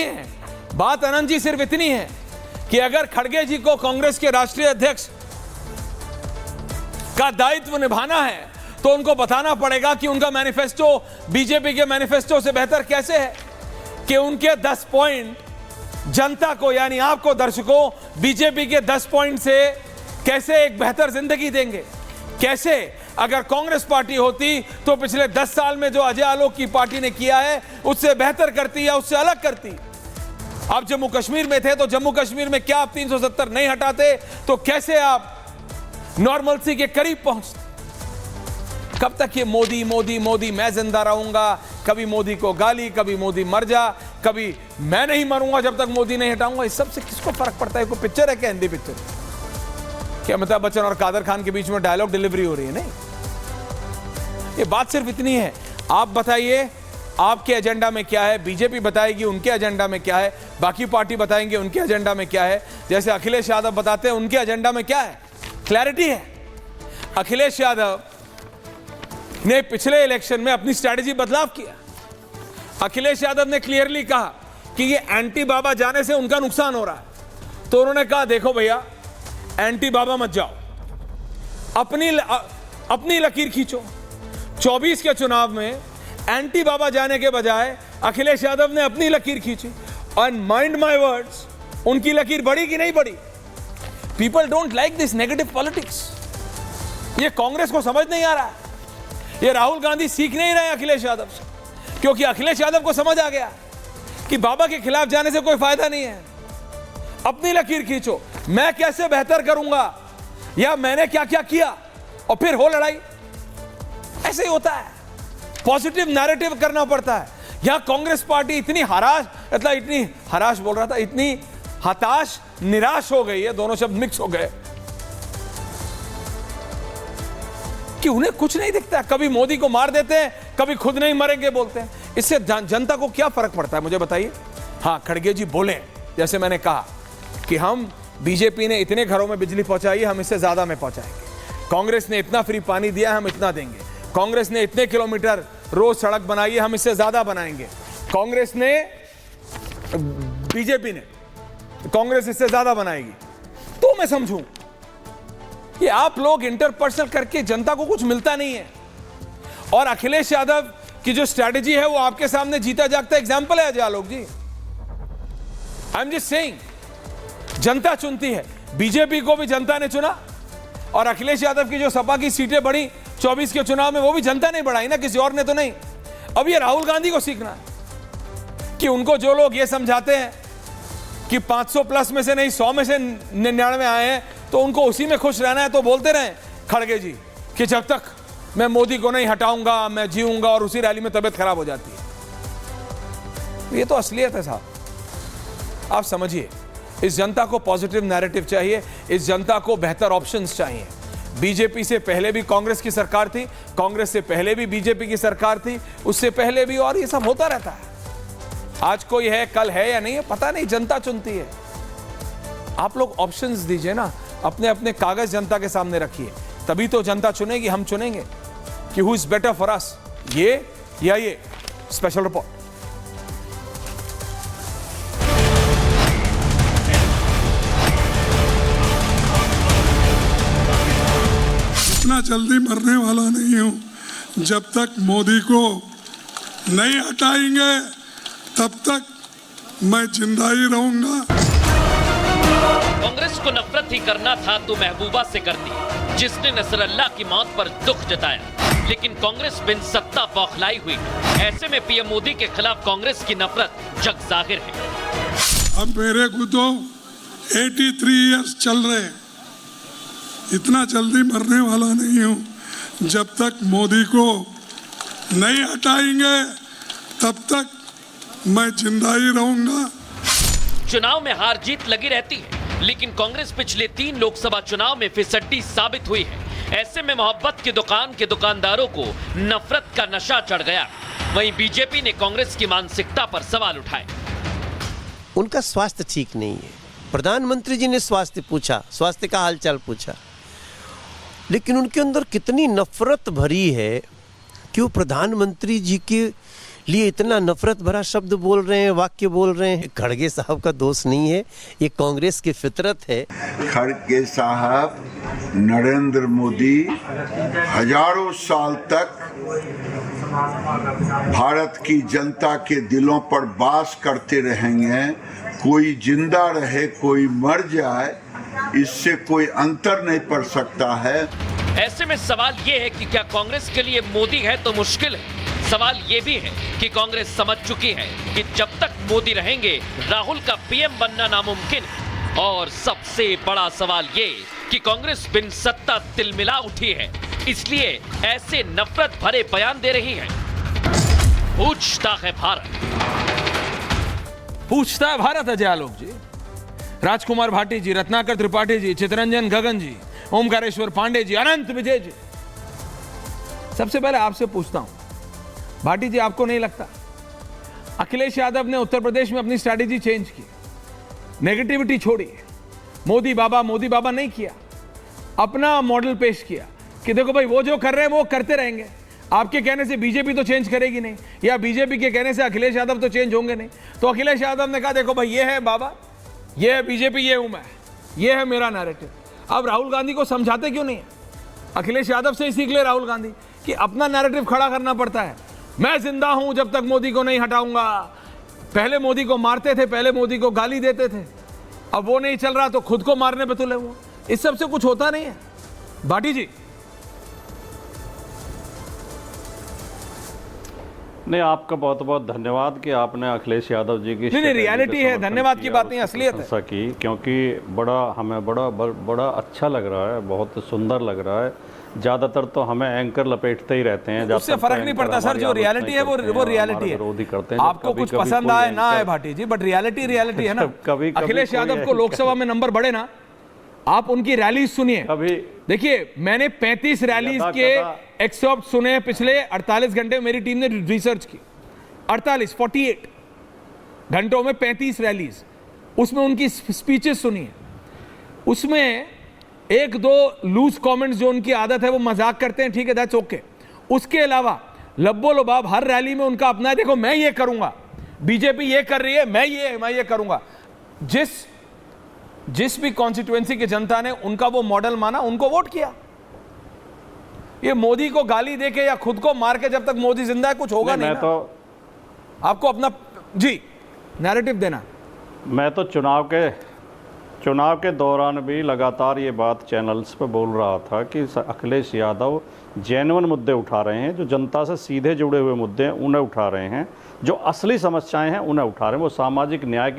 है। बात आनंद जी सिर्फ इतनी है कि अगर खड़गे जी को कांग्रेस के राष्ट्रीय अध्यक्ष का दायित्व निभाना है तो उनको बताना पड़ेगा कि उनका मैनिफेस्टो बीजेपी के मैनिफेस्टो से बेहतर कैसे है, कि उनके 10 पॉइंट जनता को यानी आपको दर्शकों बीजेपी के 10 पॉइंट से कैसे एक बेहतर जिंदगी देंगे। कैसे अगर कांग्रेस पार्टी होती तो पिछले 10 साल में जो अजय आलोक की पार्टी ने किया है उससे बेहतर करती या उससे अलग करती। आप जम्मू कश्मीर में थे तो जम्मू कश्मीर में क्या आप 370 नहीं हटाते तो कैसे आप नॉर्मलसी के करीब पहुंचते। कब तक ये मोदी मोदी मोदी, मैं जिंदा रहूंगा, कभी मोदी को गाली, कभी मोदी मर जा, कभी मैं नहीं मरूंगा जब तक मोदी नहीं हटाऊंगा। इस सब से किसको फर्क पड़ता है? कोई पिक्चर है क्या, हिंदी पिक्चर? क्या अमिताभ बच्चन और कादर खान के बीच में डायलॉग डिलीवरी हो रही है? नहीं, ये बात सिर्फ इतनी है। आप बताइए आपके एजेंडा में क्या है, बीजेपी बताएगी उनके एजेंडा में क्या है, बाकी पार्टी बताएंगे उनके एजेंडा में क्या है। जैसे अखिलेश यादव बताते हैं उनके एजेंडा में क्या है, क्लैरिटी है। अखिलेश यादव ने पिछले इलेक्शन में अपनी स्ट्रैटेजी बदलाव किया। अखिलेश यादव ने क्लियरली कहा कि ये एंटी बाबा जाने से उनका नुकसान हो रहा है। तो उन्होंने कहा देखो भैया, एंटी बाबा मत जाओ, अपनी लकीर खींचो। 24 के चुनाव में एंटी बाबा जाने के बजाय अखिलेश यादव ने अपनी लकीर खींची और माइंड माय वर्ड्स, उनकी लकीर बढ़ी कि नहीं बढ़ी? People don't like this negative politics. ये कांग्रेस को समझ नहीं आ रहा है, ये राहुल गांधी सीख नहीं रहे अखिलेश यादव से, क्योंकि अखिलेश यादव को समझ आ गया कि बाबा के खिलाफ जाने से कोई फायदा नहीं है। अपनी लकीर खींचो, मैं कैसे बेहतर करूंगा या मैंने क्या क्या किया, और फिर हो लड़ाई। ऐसे ही होता है, पॉजिटिव नैरेटिव करना पड़ता है। यहां कांग्रेस पार्टी इतनी इतनी हताश निराश हो गई है, दोनों शब्द मिक्स हो गए, कि उन्हें कुछ नहीं दिखता। कभी मोदी को मार देते हैं, कभी खुद नहीं मरेंगे बोलते हैं। इससे जनता को क्या फर्क पड़ता है, मुझे बताइए। हाँ, खड़गे जी बोले, जैसे मैंने कहा कि हम बीजेपी ने इतने घरों में बिजली पहुंचाई, हम इससे ज्यादा में पहुंचाएंगे। कांग्रेस ने इतना फ्री पानी दिया, हम इतना देंगे। कांग्रेस ने इतने किलोमीटर रोज सड़क बनाई है, हम इससे ज्यादा बनाएंगे। कांग्रेस ने, बीजेपी ने, कांग्रेस इससे ज्यादा बनाएगी। तो मैं समझूं कि आप लोग इंटरपर्सनल करके जनता को कुछ मिलता नहीं है। और अखिलेश यादव की जो स्ट्रैटेजी है वो आपके सामने जीता जागता एग्जांपल है अजय आलोक जी। आई एम जस्ट सेइंग, जनता चुनती है। बीजेपी को भी जनता ने चुना, और अखिलेश यादव की जो सपा की सीटें बढ़ी 24 के चुनाव में, वो भी जनता ने बढ़ाई ना, किसी और ने तो नहीं। अब ये राहुल गांधी को सीखना है कि उनको जो लोग ये समझाते हैं कि 500 प्लस में से नहीं 100 में से 99 आए हैं तो उनको उसी में खुश रहना है, तो बोलते रहें खड़गे जी कि जब तक मैं मोदी को नहीं हटाऊंगा मैं जीऊंगा, और उसी रैली में तबीयत खराब हो जाती है। ये तो असलियत है साहब। आप समझिए, इस जनता को पॉजिटिव नैरेटिव चाहिए, इस जनता को बेहतर ऑप्शंस चाहिए। बीजेपी से पहले भी कांग्रेस की सरकार थी, कांग्रेस से पहले भी बीजेपी की सरकार थी, उससे पहले भी, और ये सब होता रहता है। आज कोई है, कल है या नहीं है पता नहीं, जनता चुनती है। आप लोग ऑप्शंस दीजिए ना, अपने अपने कागज जनता के सामने रखिए, तभी तो जनता चुनेगी। हम चुनेंगे कि who is better for us, ये या ये। Special report. इतना जल्दी मरने वाला नहीं हूं। जब तक मोदी को नहीं हटाएंगे तब तक मैं जिंदा ही रहूंगा। कांग्रेस को नफरत ही करना था तो महबूबा से करती, जिसने नसरुल्लाह की मौत पर दुख जताया। लेकिन कांग्रेस बिन सत्ता बौखलाई हुई। ऐसे में पीएम मोदी के खिलाफ कांग्रेस की नफरत जग जाहिर है। अब मेरे को तो 83 इयर्स चल रहे, इतना जल्दी मरने वाला नहीं हूं। जब तक मोदी को नहीं हटाएंगे तब तक मैं जिंदा ही रहूंगा। चुनाव में हार जीत लगी रहती है, लेकिन कांग्रेस पिछले 3 लोकसभा चुनाव में फिसड्डी साबित हुई है। ऐसे में मोहब्बत की दुकान के दुकानदारों को नफरत का नशा चढ़ गया। वहीं बीजेपी ने कांग्रेस की मानसिकता पर सवाल उठाए। उनका स्वास्थ्य ठीक नहीं है। प्रधानमंत्री जी ने स्वास्थ्य का हालचाल पूछा, लेकिन उनके अंदर कितनी नफरत भरी है कि वो प्रधानमंत्री जी के लिए इतना नफरत भरा शब्द बोल रहे हैं, वाक्य बोल रहे हैं। खड़गे साहब का दोष नहीं है, ये कांग्रेस की फितरत है। खड़गे साहब नरेंद्र मोदी हजारों साल तक भारत की जनता के दिलों पर वास करते रहेंगे। कोई जिंदा रहे कोई मर जाए, इससे कोई अंतर नहीं पड़ सकता है। ऐसे में सवाल ये है कि क्या कांग्रेस के लिए मोदी है तो मुश्किल है। सवाल ये भी है कि कांग्रेस समझ चुकी है कि जब तक मोदी रहेंगे राहुल का पीएम बनना नामुमकिन है। और सबसे बड़ा सवाल ये कि कांग्रेस बिन सत्ता तिलमिला उठी है, इसलिए ऐसे नफरत भरे बयान दे रही है। पूछता है भारत, पूछता है भारत। अजय आलोक जी, राजकुमार भाटी जी, रत्नाकर त्रिपाठी जी, चितरंजन गगन जी, ओमकारेश्वर पांडे जी, अनंत विजय जी। सबसे पहले आपसे पूछता हूं, भाटी जी, आपको नहीं लगता अखिलेश यादव ने उत्तर प्रदेश में अपनी स्ट्रैटेजी चेंज की, नेगेटिविटी छोड़ी, मोदी बाबा नहीं किया, अपना मॉडल पेश किया कि देखो भाई वो जो कर रहे हैं वो करते रहेंगे, आपके कहने से बीजेपी तो चेंज करेगी नहीं, या बीजेपी के कहने से अखिलेश यादव तो चेंज होंगे नहीं। तो अखिलेश यादव ने कहा देखो भाई ये है बाबा, ये है बीजेपी, ये हूं मैं, ये है मेरा नैरेटिव। अब राहुल गांधी को समझाते क्यों नहीं है? अखिलेश यादव से ही सीख ले राहुल गांधी कि अपना नैरेटिव खड़ा करना पड़ता है। मैं जिंदा हूं जब तक मोदी को नहीं हटाऊंगा। पहले मोदी को मारते थे, पहले मोदी को गाली देते थे, अब वो नहीं चल रहा तो खुद को मारने पे तुले वो। इस सब से कुछ होता नहीं है। भाटी जी, नहीं, आपका बहुत बहुत धन्यवाद कि आपने अखिलेश यादव जी की नहीं रियलिटी है, धन्यवाद की बात नहीं, असलियत है की, क्योंकि हमें बड़ा अच्छा लग रहा है, बहुत सुंदर लग रहा है। ज़्यादातर तो हमें एंकर लपेटते ही रहते हैं, उससे फर्क नहीं पड़ता सर, जो रियलिटी है वो रियलिटी है। विरोधी करते हैं, आपको कुछ पसंद आए ना आए भाटी जी, बट रियलिटी है ना। कभी अखिलेश यादव को लोकसभा में नंबर बढ़े ना, आप उनकी रैली सुनिए। देखिए, मैंने 35 रैलीज के एक्सर्प्ट सुने पिछले 48 घंटे, मेरी टीम ने रिसर्च की। 48 घंटों में 35 रैलीज, उसमें उनकी स्पीचेस सुनिए। उसमें एक दो लूज कमेंट्स जो उनकी आदत है, वो मजाक करते हैं, ठीक है, दैट्स ओके। उसके अलावा लब्बो लबाब हर रैली में उनका अपना है, देखो मैं ये करूंगा, बीजेपी ये कर रही है, मैं ये करूंगा। जिस भी कॉन्स्टिट्यूएंसी की जनता ने उनका वो मॉडल माना, उनको वोट किया। ये मोदी को गाली देके या खुद को मार के जब तक मोदी जिंदा है कुछ होगा नहीं। तो आपको अपना जी नैरेटिव देना। मैं तो चुनाव के दौरान भी लगातार ये बात चैनल्स पे बोल रहा था कि अखिलेश यादव जेन्युइन मुद्दे उठा रहे हैं, जो जनता से सीधे जुड़े हुए मुद्दे हैं उन्हें उठा रहे हैं, जो असली समस्याएं हैं उन्हें उठा रहे हैं। वो सामाजिक न्याय की